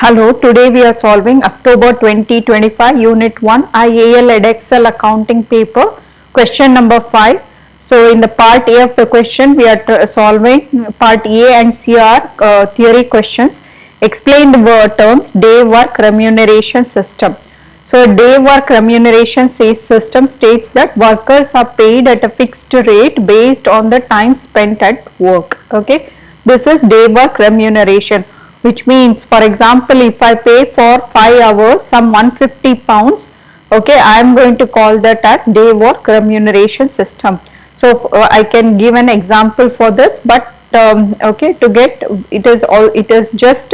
Hello, today we are solving October 2025 Unit 1 IAL Edexcel accounting paper, question number 5. So, in the part A of the question, we are solving part A and CR theory questions. Explain the terms day work remuneration system. So, a day work remuneration system states that workers are paid at a fixed rate based on the time spent at work. Okay, this is day work remuneration, which means, for example, if I pay for 5 hours some 150 pounds, okay, I am going to call that as day work remuneration system. So I can give an example for this, but okay, to get it is just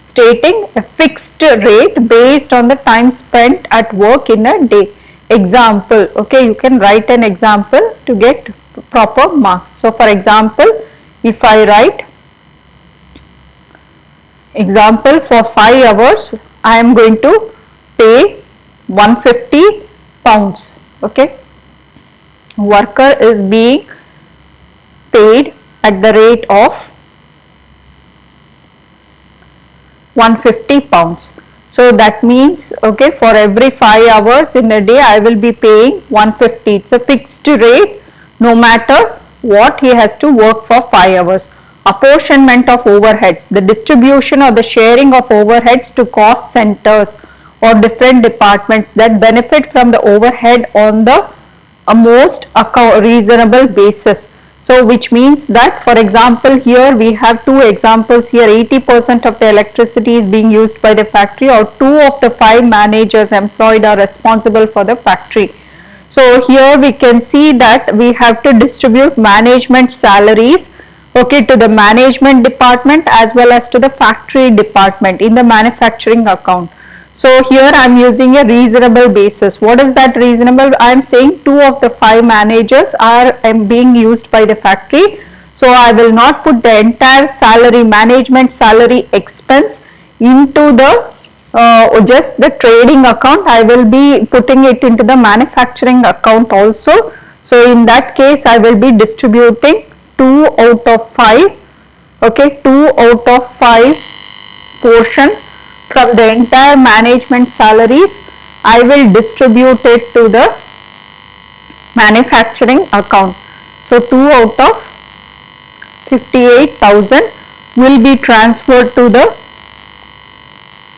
stating a fixed rate based on the time spent at work in a day. Example, okay, you can write an example to get proper marks. So for example, if I write example, for 5 hours I am going to pay 150 pounds. Okay, worker is being paid at the rate of 150 pounds. So that means, okay, for every 5 hours in a day I will be paying 150. It's a fixed rate no matter what he has to work for 5 hours. Apportionment of overheads, the distribution or the sharing of overheads to cost centers or different departments that benefit from the overhead on the most reasonable basis. So which means that, for example, here we have two examples here. 80% of the electricity is being used by the factory, or 2 of the 5 managers employed are responsible for the factory. So here we can see that we have to distribute management salaries, okay, to the management department as well as to the factory department in the manufacturing account. So here I am using a reasonable basis. What is that reasonable? I am saying 2 of the 5 managers are being used by the factory. So I will not put the entire salary, management salary expense into the just the trading account. I will be putting it into the manufacturing account also. So in that case I will be distributing 2 out of 5, okay, 2 out of 5 portion from the entire management salaries. I will distribute it to the manufacturing account. So 2 out of 58,000 will be transferred to the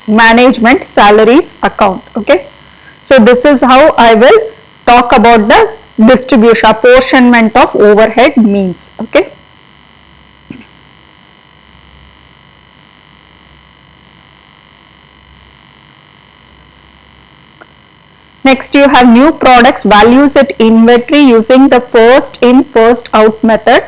management salaries account. Okay, so this is how I will talk about the distribution, apportionment of overhead means. Okay, next you have new products, values at inventory using the first in first out method.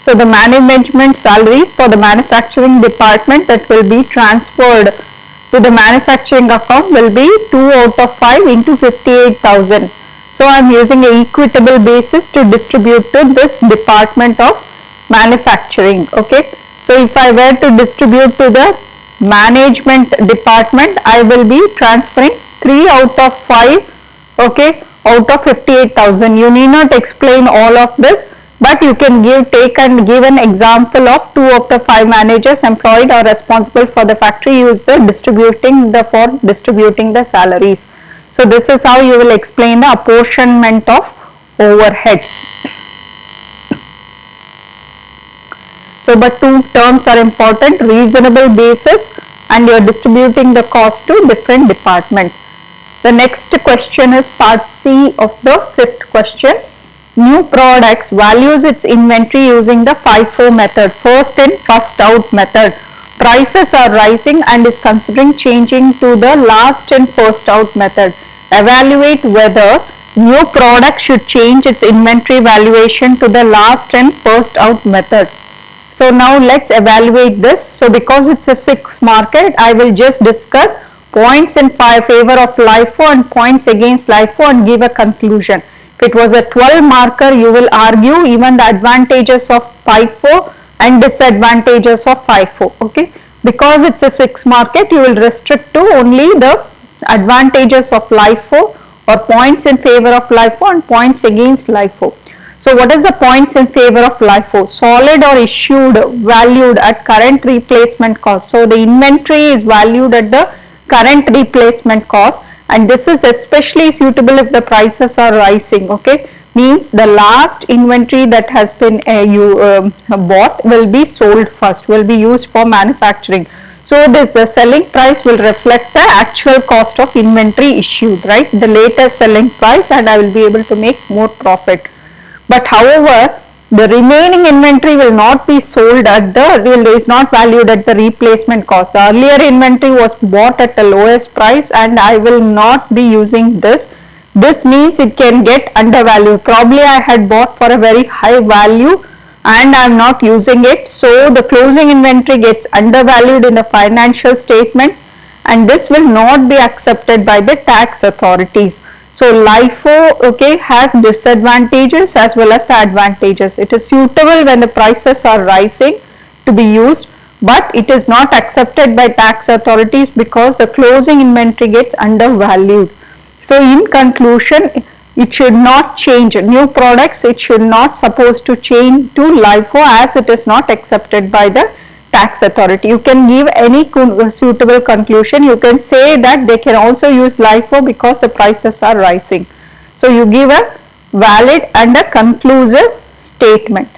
So the management salaries for the manufacturing department that will be transferred to the manufacturing account will be 2 out of 5 into 58,000. So I am using an equitable basis to distribute to this department of manufacturing. Okay, so if I were to distribute to the management department, I will be transferring 3 out of 5, okay, out of 58,000. You need not explain all of this, but you can take and give an example of 2 of the 5 managers employed or responsible for the factory use the distributing the salaries. So this is how you will explain the apportionment of overheads. So but 2 terms are important: reasonable basis and you are distributing the cost to different departments. The next question is part C of the 5th question. New products values its inventory using the FIFO method, first in first out method. Prices are rising and is considering changing to the last in first out method. Evaluate whether new product should change its inventory valuation to the last in first out method. So now let's evaluate this. So because it's a 6 market, I will just discuss points in favor of LIFO and points against LIFO and give a conclusion. If it was a 12 marker, you will argue even the advantages of FIFO and disadvantages of FIFO. Okay, because it's a 6 market, you will restrict to only the advantages of LIFO or points in favor of LIFO and points against LIFO. So what is the points in favor of LIFO? Solid or issued valued at current replacement cost. So the inventory is valued at the current replacement cost, and this is especially suitable if the prices are rising. Okay, means the last inventory that has been bought will be sold first, will be used for manufacturing. So this selling price will reflect the actual cost of inventory issued, right? The latest selling price, and I will be able to make more profit. But however, the remaining inventory will not be sold at is not valued at the replacement cost. The earlier inventory was bought at the lowest price, and I will not be using this. This means it can get undervalued. Probably I had bought for a very high value and I am not using it. So the closing inventory gets undervalued in the financial statements, and this will not be accepted by the tax authorities. So LIFO, okay, has disadvantages as well as the advantages. It is suitable when the prices are rising to be used, but it is not accepted by tax authorities because the closing inventory gets undervalued. So in conclusion, it should not change. New products, it should not supposed to change to LIFO as it is not accepted by the tax authority. You can give any suitable conclusion. You can say that they can also use LIFO because the prices are rising. So you give a valid and a conclusive statement.